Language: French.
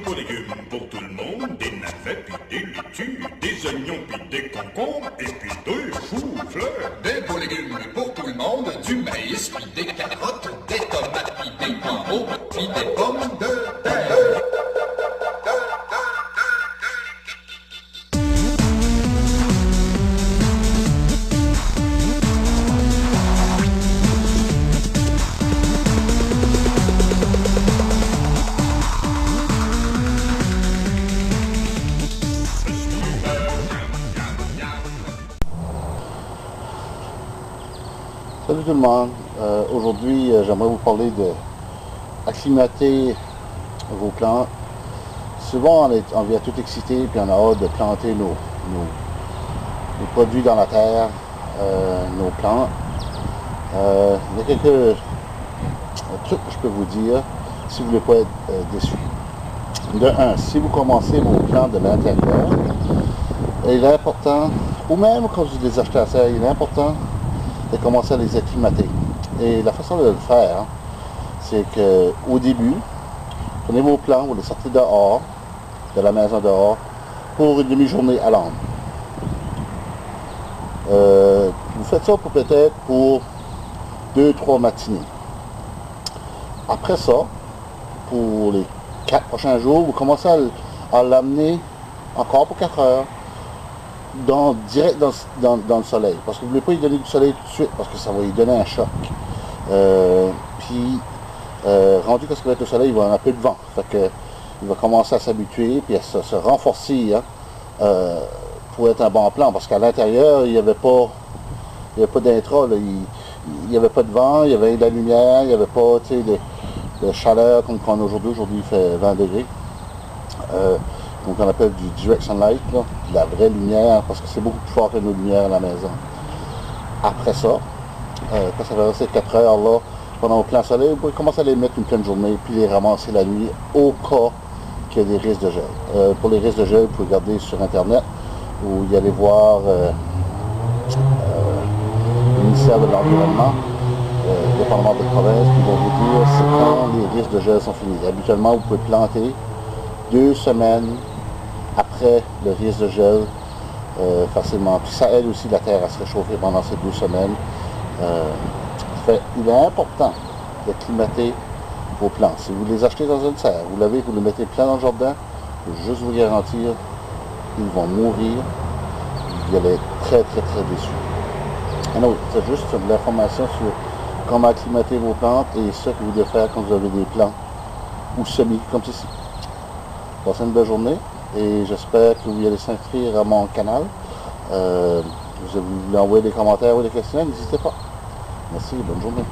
beaux légumes pour tout le monde, des navets puis des laitues, des oignons puis des concombres, et puis des choux-fleurs. Des beaux légumes pour tout le monde, du maïs puis des carottes, des tomates puis des poireaux, puis des pommes de terre. Salut tout le monde. Aujourd'hui, j'aimerais vous parler de acclimater vos plantes. Souvent, on vient tout excité puis on a hâte de planter nos produits dans la terre, nos plantes. Il y a quelques trucs que je peux vous dire si vous ne voulez pas être déçu. De un, si vous commencez vos plantes de l'intérieur, il est important, ou même quand vous les achetez à terre, il est important de commencer à les acclimater. Et la façon de le faire, c'est qu'au début, prenez vos plants, vous les sortez dehors, de la maison dehors, pour une demi-journée à l'ombre. Vous faites ça peut-être pour 2-3 matinées. Après ça, pour les 4 prochains jours, vous commencez à l'amener encore pour 4 heures, direct dans le soleil, parce que vous ne voulez pas lui donner du soleil tout de suite, parce que ça va lui donner un choc. Puis, rendu quand il va être au soleil, il va avoir un peu de vent, fait que il va commencer à s'habituer, puis à se renforcer pour être un bon plan, parce qu'à l'intérieur, il n'y avait pas d'intra, il n'y avait pas de vent, il y avait de la lumière, il n'y avait pas de chaleur comme on a aujourd'hui. Aujourd'hui, il fait 20 degrés. Donc on appelle du direct sunlight, là, de la vraie lumière, parce que c'est beaucoup plus fort que nos lumières à la maison. Après ça, quand ça va rester 4 heures là, pendant le plein soleil, vous pouvez commencer à les mettre une pleine journée, puis les ramasser la nuit au cas qu'il y a des risques de gel. Pour les risques de gel, vous pouvez regarder sur Internet, ou y aller voir le ministère de l'Environnement, le département de province, qui vont vous dire c'est quand les risques de gel sont finis. Habituellement, vous pouvez planter 2 semaines après le risque de gel facilement. Puis ça aide aussi la terre à se réchauffer pendant ces 2 semaines. Il est important d'acclimater vos plantes. Si vous les achetez dans une serre, vous les mettez plein dans le jardin, je peux juste vous garantir, ils vont mourir. Vous allez être très déçus. Alors, c'est juste de l'information sur comment acclimater vos plantes et ce que vous devez faire quand vous avez des plants ou semis comme ceci. Passez une belle journée et j'espère que vous allez s'inscrire à mon canal. Vous voulez envoyer des commentaires ou des questions, n'hésitez pas. Merci, bonne journée.